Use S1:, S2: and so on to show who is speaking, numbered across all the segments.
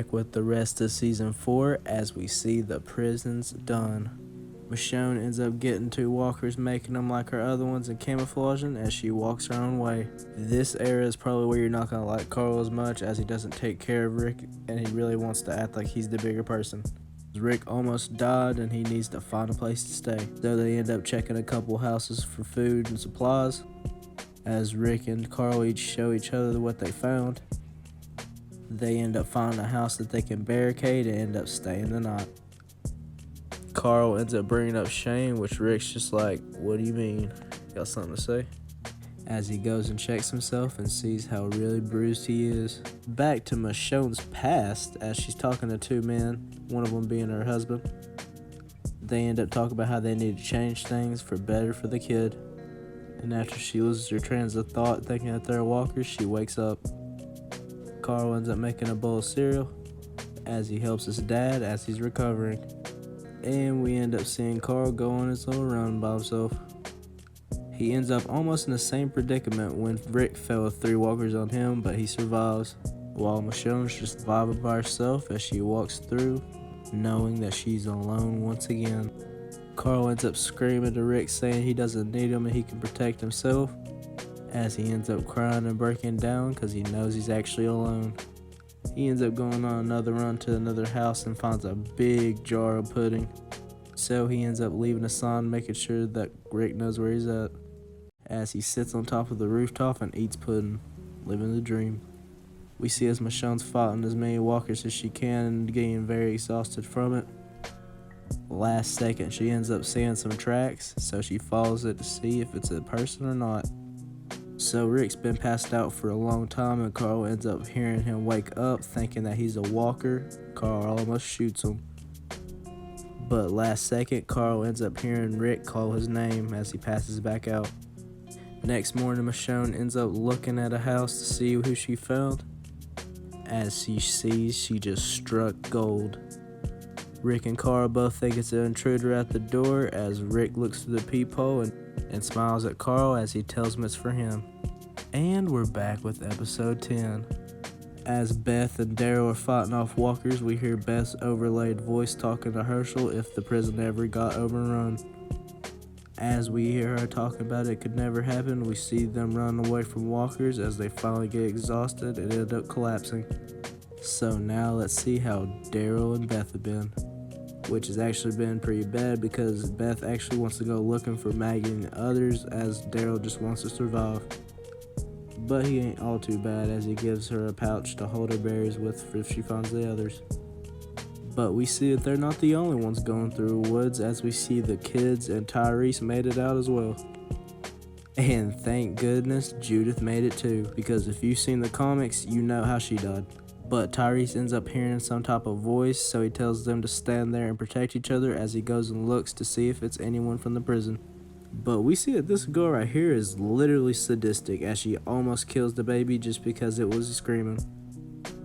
S1: back with the rest of season 4 as we see the prisons done. Michonne ends up getting 2 walkers, making them like her other ones and camouflaging as she walks her own way. This era is probably where you're not going to like Carl as much, as he doesn't take care of Rick and he really wants to act like he's the bigger person. Rick almost died and he needs to find a place to stay, so they end up checking a couple houses for food and supplies. As Rick and Carl each show each other what they found, they end up finding a house that they can barricade and end up staying the night. Carl ends up bringing up Shane, which Rick's just like, what do you mean? Got something to say? As he goes and checks himself and sees how really bruised he is. Back to Michonne's past as she's talking to 2 men, one of them being her husband. They end up talking about how they need to change things for better for the kid. And after she loses her trains of thought thinking that they're walkers, she wakes up. Carl ends up making a bowl of cereal as he helps his dad as he's recovering. And we end up seeing Carl go on his little run by himself. He ends up almost in the same predicament when Rick fell with 3 walkers on him, but he survives, while Michonne's just vibing by herself as she walks through, knowing that she's alone once again. Carl ends up screaming to Rick saying he doesn't need him and he can protect himself, as he ends up crying and breaking down because he knows he's actually alone. He ends up going on another run to another house and finds a big jar of pudding, so he ends up leaving a sign making sure that Rick knows where he's at, as he sits on top of the rooftop and eats pudding, living the dream. We see as Michonne's fighting as many walkers as she can and getting very exhausted from it. Last second she ends up seeing some tracks, so she follows it to see if it's a person or not. So Rick's been passed out for a long time and Carl ends up hearing him wake up thinking that he's a walker. Carl almost shoots him. But last second, Carl ends up hearing Rick call his name as he passes back out. Next morning, Michonne ends up looking at a house to see who she found. As she sees, she just struck gold. Rick and Carl both think it's an intruder at the door as Rick looks through the peephole and smiles at Carl as he tells him it's for him. And we're back with episode 10. As Beth and Daryl are fighting off walkers, we hear Beth's overlaid voice talking to Herschel if the prison ever got overrun. As we hear her talking about it could never happen, we see them run away from walkers as they finally get exhausted and end up collapsing. So now let's see how Daryl and Beth have been, which has actually been pretty bad because Beth actually wants to go looking for Maggie and others as Daryl just wants to survive. But he ain't all too bad as he gives her a pouch to hold her berries with if she finds the others. But we see that they're not the only ones going through woods as we see the kids and Tyrese made it out as well. And thank goodness Judith made it too, because if you've seen the comics, you know how she died. But Tyrese ends up hearing some type of voice, so he tells them to stand there and protect each other as he goes and looks to see if it's anyone from the prison. But we see that this girl right here is literally sadistic as she almost kills the baby just because it was screaming.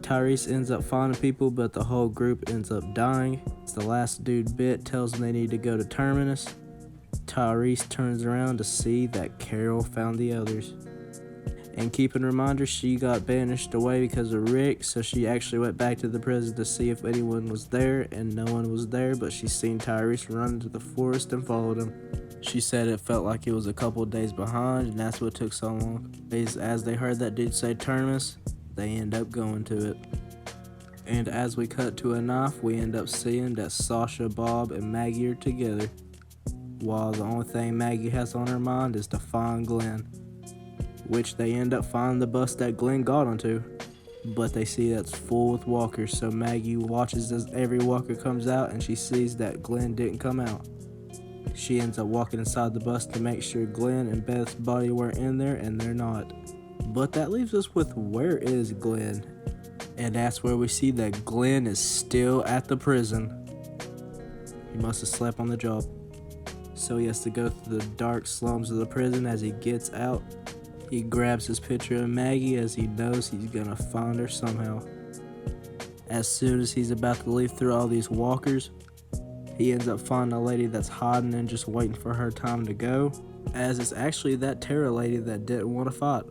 S1: Tyrese ends up finding people, but the whole group ends up dying. The last dude bit tells them they need to go to Terminus. Tyrese turns around to see that Carol found the others. And keep in reminder, she got banished away because of Rick, so she actually went back to the prison to see if anyone was there, and no one was there, but she seen Tyrese run into the forest and followed him. She said it felt like it was a couple of days behind, and that's what took so long. As they heard that dude say Terminus, they end up going to it. And as we cut to a knife, we end up seeing that Sasha, Bob, and Maggie are together, while the only thing Maggie has on her mind is to find Glenn, which they end up finding the bus that Glenn got onto, but they see that's full with walkers, so Maggie watches as every walker comes out and she sees that Glenn didn't come out. She ends up walking inside the bus to make sure Glenn and Beth's body weren't in there, and they're not. But that leaves us with where is Glenn? And that's where we see that Glenn is still at the prison. He must have slept on the job. So he has to go through the dark slums of the prison. As he gets out, he grabs his picture of Maggie as he knows he's gonna find her somehow. As soon as he's about to leave through all these walkers, he ends up finding a lady that's hiding and just waiting for her time to go, as it's actually that Tara lady that didn't want to fight.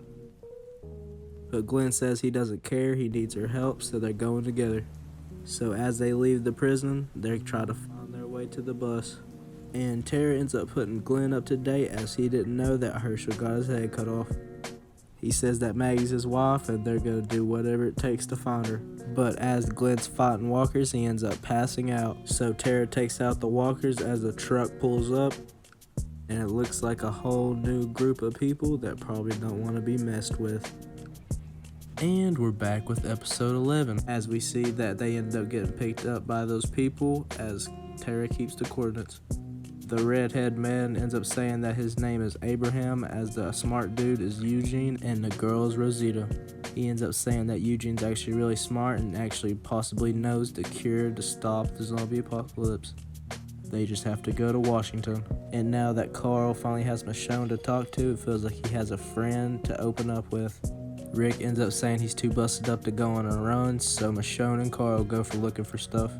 S1: But Glenn says he doesn't care, he needs her help, so they're going together. So as they leave the prison, they try to find their way to the bus. And Tara ends up putting Glenn up to date as he didn't know that Herschel got his head cut off. He says that Maggie's his wife and they're going to do whatever it takes to find her. But as Glenn's fighting walkers, he ends up passing out. So Tara takes out the walkers as a truck pulls up. And it looks like a whole new group of people that probably don't want to be messed with. And we're back with episode 11, as we see that they end up getting picked up by those people as Tara keeps the coordinates. The redhead man ends up saying that his name is Abraham, as the smart dude is Eugene and the girl is Rosita. He ends up saying that Eugene's actually really smart and actually possibly knows the cure to stop the zombie apocalypse. They just have to go to Washington. And now that Carl finally has Michonne to talk to, it feels like he has a friend to open up with. Rick ends up saying he's too busted up to go on a run, so Michonne and Carl go for looking for stuff,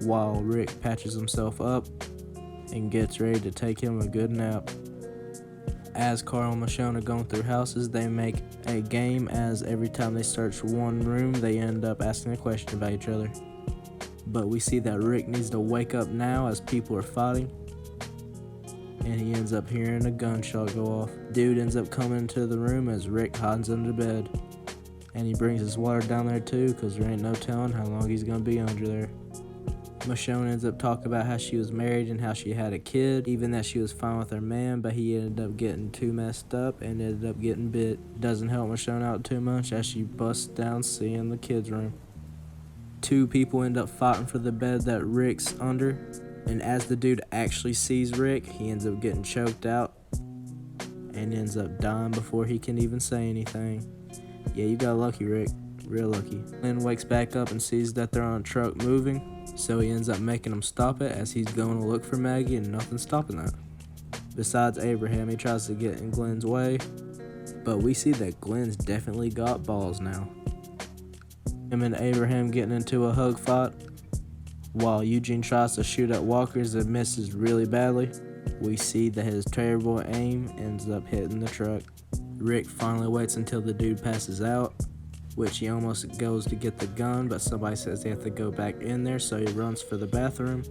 S1: while Rick patches himself up and gets ready to take him a good nap. As Carl and Michonne are going through houses, they make a game, as every time they search one room, they end up asking a question about each other. But we see that Rick needs to wake up now as people are fighting, and he ends up hearing a gunshot go off. Dude ends up coming into the room as Rick hides under the bed, and he brings his water down there too, because there ain't no telling how long he's gonna be under there. Michonne ends up talking about how she was married and how she had a kid, even that she was fine with her man, but he ended up getting too messed up and ended up getting bit. Doesn't help Michonne out too much as she busts down seeing the kids' room. Two people end up fighting for the bed that Rick's under, and as the dude actually sees Rick, he ends up getting choked out and ends up dying before he can even say anything. Yeah, you got lucky, Rick. Real lucky. Glenn wakes back up and sees that they're on a truck moving, so he ends up making them stop it as he's going to look for Maggie, and nothing's stopping that. Besides Abraham, he tries to get in Glenn's way, but we see that Glenn's definitely got balls now. Him and Abraham getting into a hug fight, while Eugene tries to shoot at walkers and misses really badly. We see that his terrible aim ends up hitting the truck. Rick finally waits until the dude passes out, which he almost goes to get the gun, but somebody says they have to go back in there, so he runs for the bathroom.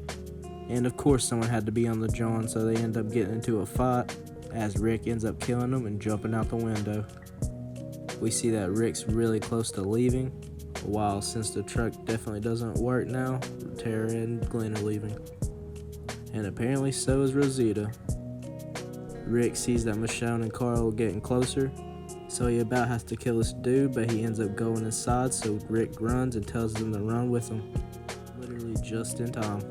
S1: And of course someone had to be on the John, so they end up getting into a fight as Rick ends up killing him and jumping out the window. We see that Rick's really close to leaving, while since the truck definitely doesn't work now, Tara and Glenn are leaving. And apparently so is Rosita. Rick sees that Michonne and Carl are getting closer, so he about has to kill this dude, but he ends up going inside, so Rick runs and tells them to run with him. Literally just in time.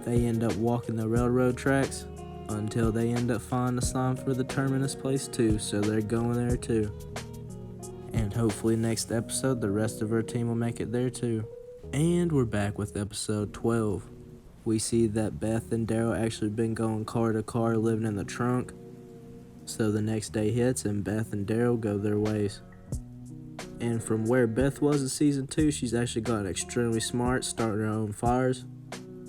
S1: They end up walking the railroad tracks until they end up finding a sign for the terminus place too, so they're going there too. And hopefully next episode the rest of our team will make it there too. And we're back with episode 12. We see that Beth and Daryl actually been going car to car living in the trunk. So the next day hits and Beth and Daryl go their ways. And from where Beth was in season 2, she's actually gotten extremely smart, starting her own fires,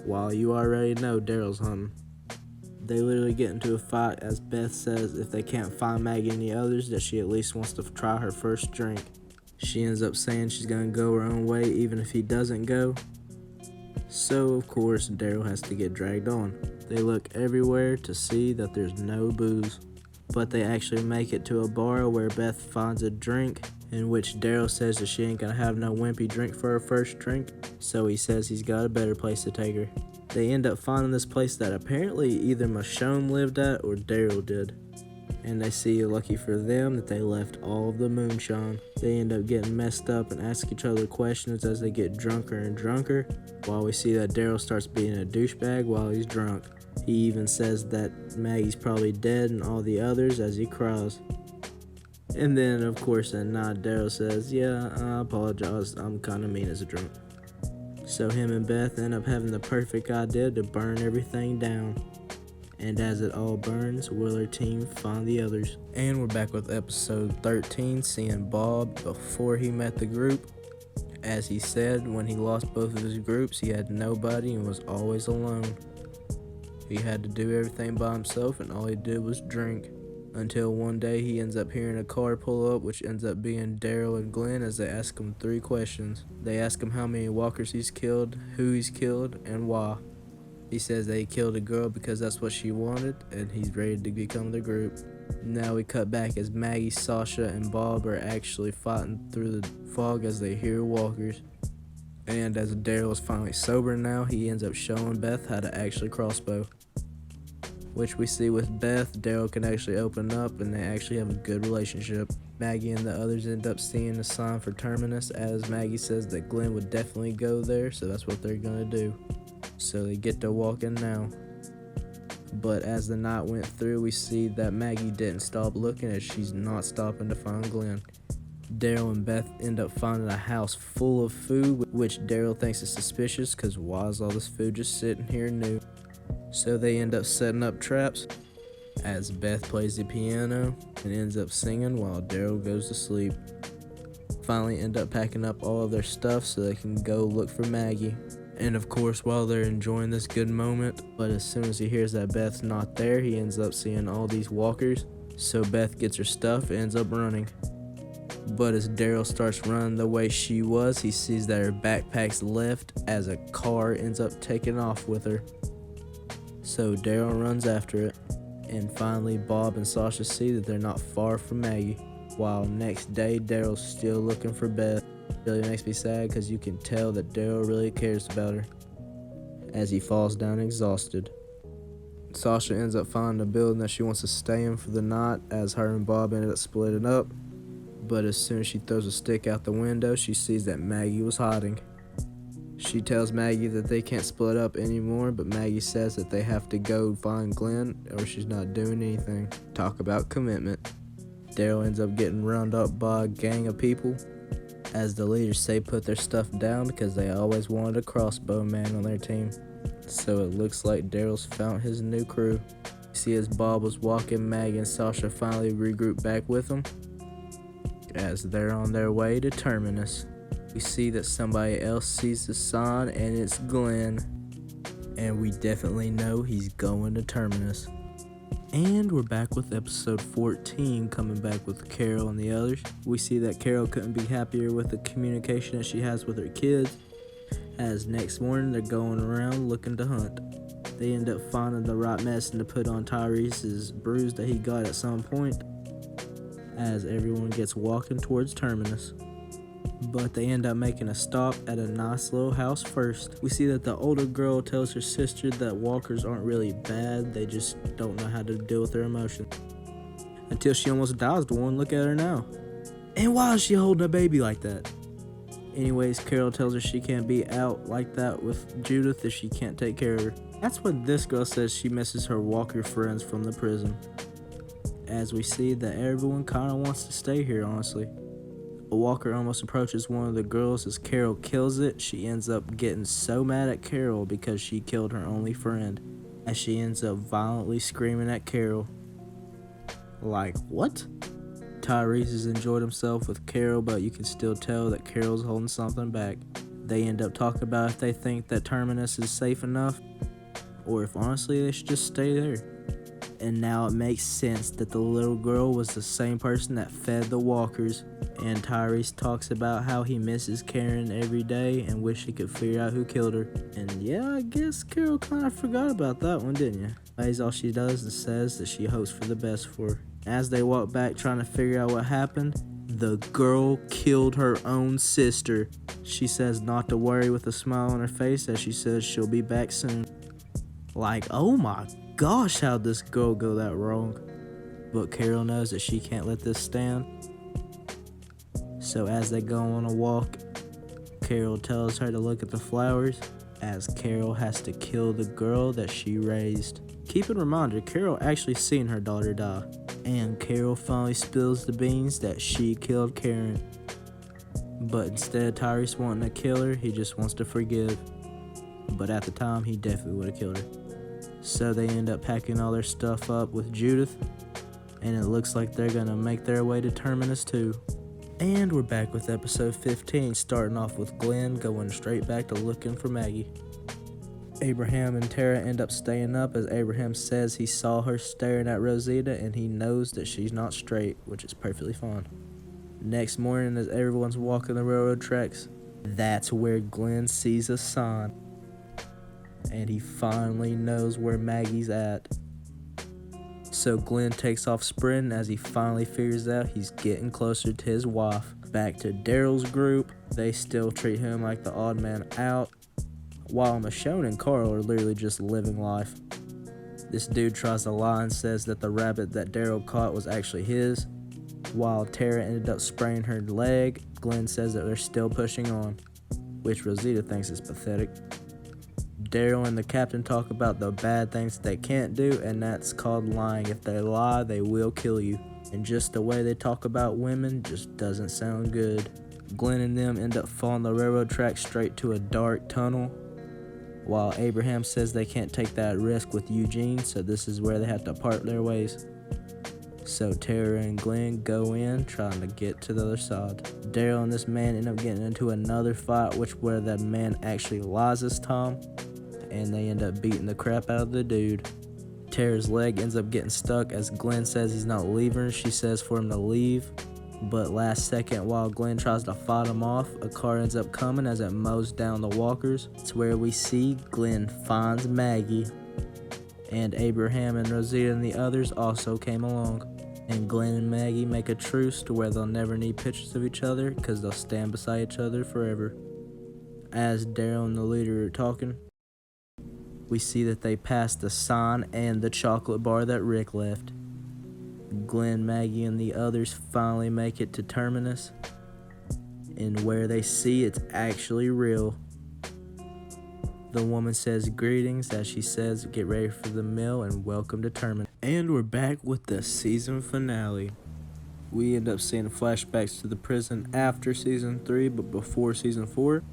S1: while you already know Daryl's hunting. They literally get into a fight as Beth says if they can't find Maggie and the others, that she at least wants to try her first drink. She ends up saying she's gonna go her own way even if he doesn't go. So of course Daryl has to get dragged on. They look everywhere to see that there's no booze, but they actually make it to a bar where Beth finds a drink, in which Daryl says that she ain't gonna have no wimpy drink for her first drink, so he says he's got a better place to take her. They end up finding this place that apparently either Michonne lived at or Daryl did. And they see, lucky for them, that they left all of the moonshine. They end up getting messed up and ask each other questions as they get drunker and drunker, while we see that Daryl starts being a douchebag while he's drunk. He even says that Maggie's probably dead and all the others as he cries. And then, of course, at night, Daryl says, yeah, I apologize, I'm kinda mean as a drunk. So him and Beth end up having the perfect idea to burn everything down. And as it all burns, will our team find the others? And we're back with episode 13, seeing Bob before he met the group. As he said, when he lost both of his groups, he had nobody and was always alone. He had to do everything by himself, and all he did was drink. Until one day he ends up hearing a car pull up, which ends up being Daryl and Glenn, as they ask him 3 questions. They ask him how many walkers he's killed, who he's killed, and why. He says that he killed a girl because that's what she wanted, and he's ready to become the group. Now we cut back as Maggie, Sasha, and Bob are actually fighting through the fog as they hear walkers. And as Daryl is finally sober now, he ends up showing Beth how to actually crossbow. Which we see with Beth, Daryl can actually open up and they actually have a good relationship. Maggie and the others end up seeing the sign for Terminus, as Maggie says that Glenn would definitely go there, so that's what they're gonna do. So they get to walking now. But as the night went through, we see that Maggie didn't stop looking, as she's not stopping to find Glenn. Daryl and Beth end up finding a house full of food, which Daryl thinks is suspicious because why is all this food just sitting here new? So they end up setting up traps as Beth plays the piano and ends up singing while Daryl goes to sleep. Finally end up packing up all of their stuff so they can go look for Maggie. And of course, while they're enjoying this good moment, but as soon as he hears that Beth's not there, he ends up seeing all these walkers. So Beth gets her stuff and ends up running. But as Daryl starts running the way she was, he sees that her backpack's left as a car ends up taking off with her. So Daryl runs after it, and finally Bob and Sasha see that they're not far from Maggie, while next day Daryl's still looking for Beth. It really makes me sad because you can tell that Daryl really cares about her, as he falls down exhausted. Sasha ends up finding a building that she wants to stay in for the night, as her and Bob ended up splitting up, but as soon as she throws a stick out the window, she sees that Maggie was hiding. She tells Maggie that they can't split up anymore, but Maggie says that they have to go find Glenn or she's not doing anything. Talk about commitment. Daryl ends up getting rounded up by a gang of people, as the leaders say put their stuff down because they always wanted a crossbow man on their team. So it looks like Daryl's found his new crew. You see as Bob was walking, Maggie and Sasha finally regroup back with him as they're on their way to Terminus. We see that somebody else sees the sign, and it's Glenn. And we definitely know he's going to Terminus. And we're back with episode 14, coming back with Carol and the others. We see that Carol couldn't be happier with the communication that she has with her kids, as next morning they're going around looking to hunt. They end up finding the right medicine to put on Tyrese's bruise that he got at some point, as everyone gets walking towards Terminus. But they end up making a stop at a nice little house first. We see that the older girl tells her sister that walkers aren't really bad, they just don't know how to deal with their emotions. Until she almost dies to one. Look at her now. And why is she holding a baby like that? Anyways, Carol tells her she can't be out like that with Judith if she can't take care of her. That's when this girl says she misses her walker friends from the prison, as we see that everyone kind of wants to stay here, honestly. A walker almost approaches one of the girls as Carol kills it. She ends up getting so mad at Carol because she killed her only friend, as she ends up violently screaming at Carol. Like, what? Tyrese has enjoyed himself with Carol, but you can still tell that Carol's holding something back. They end up talking about if they think that Terminus is safe enough, or if honestly they should just stay there. And now it makes sense that the little girl was the same person that fed the walkers, and Tyrese talks about how he misses Karen every day and wish he could figure out who killed her. And yeah, I guess Carol kind of forgot about that one, didn't you? Anyways, all she does is says that she hopes for the best for her. As they walk back trying to figure out what happened, the girl killed her own sister. She says not to worry with a smile on her face, as she says she'll be back soon. Like, oh my gosh, how'd this girl go that wrong? But Carol knows that she can't let this stand. So as they go on a walk, Carol tells her to look at the flowers, as Carol has to kill the girl that she raised. Keep in reminder, Carol actually seen her daughter die. And Carol finally spills the beans that she killed Karen. But instead of Tyrese wanting to kill her, he just wants to forgive. But at the time, he definitely would have killed her. So they end up packing all their stuff up with Judith, and it looks like they're gonna make their way to Terminus too. And we're back with episode 15, starting off with Glenn going straight back to looking for Maggie. Abraham and Tara end up staying up as Abraham says he saw her staring at Rosita and he knows that she's not straight, which is perfectly fine. Next morning, as everyone's walking the railroad tracks, that's where Glenn sees a sign. And he finally knows where Maggie's at. So Glenn takes off sprinting as he finally figures out he's getting closer to his wife. Back to Daryl's group, they still treat him like the odd man out, while Michonne and Carl are literally just living life. This dude tries to lie and says that the rabbit that Daryl caught was actually his. While Tara ended up spraining her leg, Glenn says that they're still pushing on, which Rosita thinks is pathetic. Daryl and the captain talk about the bad things they can't do, and that's called lying. If they lie, they will kill you. And just the way they talk about women just doesn't sound good. Glenn and them end up following the railroad track straight to a dark tunnel, while Abraham says they can't take that risk with Eugene, so this is where they have to part their ways. So Tara and Glenn go in, trying to get to the other side. Daryl and this man end up getting into another fight, where the man actually lies this time, and they end up beating the crap out of the dude. Tara's leg ends up getting stuck as Glenn says he's not leaving her. She says for him to leave, but last second, while Glenn tries to fight him off, a car ends up coming as it mows down the walkers. It's where we see Glenn finds Maggie, and Abraham and Rosita and the others also came along. And Glenn and Maggie make a truce to where they'll never need pictures of each other because they'll stand beside each other forever. As Daryl and the leader are talking, we see that they passed the sign and the chocolate bar that Rick left. Glenn, Maggie, and the others finally make it to Terminus, and where they see it's actually real. The woman says greetings as she says get ready for the meal and welcome to Terminus. And we're back with the season finale. We end up seeing flashbacks to the prison after season 3 but before season 4,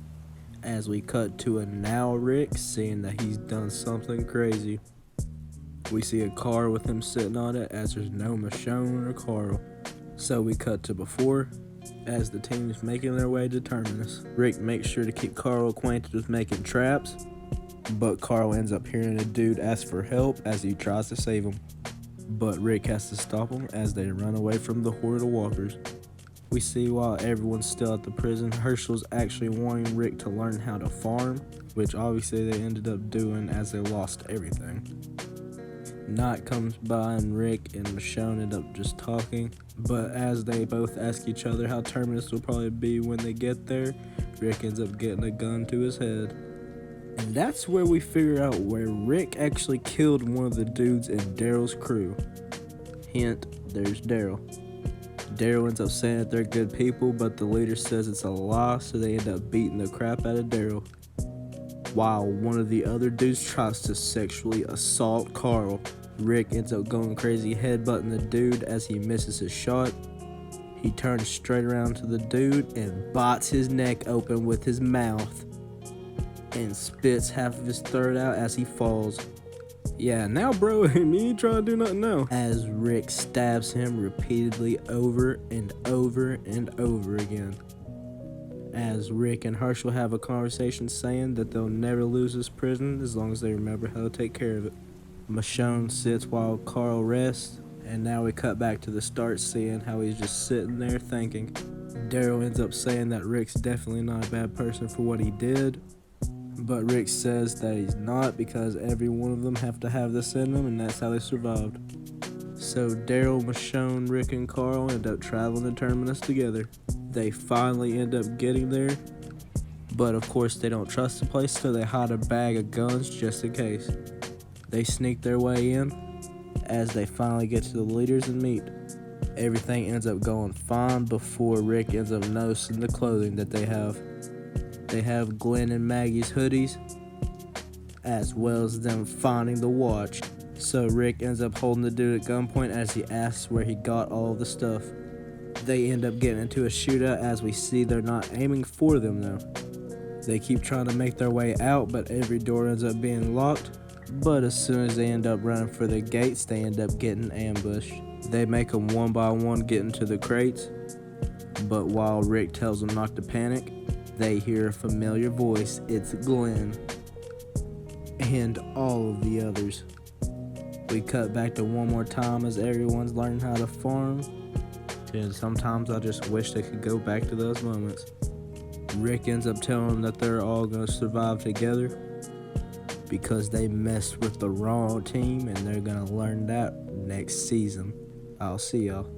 S1: as we cut to a now Rick seeing that he's done something crazy. We see a car with him sitting on it as there's no Michonne or Carl. So we cut to before, as the team is making their way to Terminus. Rick makes sure to keep Carl acquainted with making traps, but Carl ends up hearing a dude ask for help as he tries to save him. But Rick has to stop him as they run away from the horde of walkers. We see while everyone's still at the prison, Hershel's actually wanting Rick to learn how to farm, which obviously they ended up doing as they lost everything. Night comes by and Rick and Michonne end up just talking, but as they both ask each other how Terminus will probably be when they get there, Rick ends up getting a gun to his head. And that's where we figure out where Rick actually killed one of the dudes in Daryl's crew. Hint, there's Daryl. Daryl ends up saying that they're good people, but the leader says it's a lie, so they end up beating the crap out of Daryl. While one of the other dudes tries to sexually assault Carl, Rick ends up going crazy, headbutting the dude as he misses his shot. He turns straight around to the dude and bites his neck open with his mouth and spits half of his throat out as he falls. Yeah, now bro, me ain't trying to do nothing now. As Rick stabs him repeatedly over and over and over again. As Rick and Herschel have a conversation saying that they'll never lose this prison as long as they remember how to take care of it. Michonne sits while Carl rests, and now we cut back to the start seeing how he's just sitting there thinking. Daryl ends up saying that Rick's definitely not a bad person for what he did, but Rick says that he's not because every one of them have to have this in them and that's how they survived. So Daryl, Michonne, Rick, and Carl end up traveling to Terminus together. They finally end up getting there, but of course they don't trust the place, so they hide a bag of guns just in case. They sneak their way in as they finally get to the leaders and meet. Everything ends up going fine before Rick ends up noticing the clothing that they have. They have Glenn and Maggie's hoodies, as well as them finding the watch. So Rick ends up holding the dude at gunpoint as he asks where he got all the stuff. They end up getting into a shootout as we see they're not aiming for them though. They keep trying to make their way out, but every door ends up being locked. But as soon as they end up running for the gates, they end up getting ambushed. They make them one by one get into the crates, but while Rick tells them not to panic, they hear a familiar voice. It's Glenn. and all of the others. We cut back to one more time as everyone's learning how to farm, and sometimes I just wish they could go back to those moments. Rick ends up telling them that they're all going to survive together because they messed with the wrong team, and they're going to learn that next season. I'll see y'all.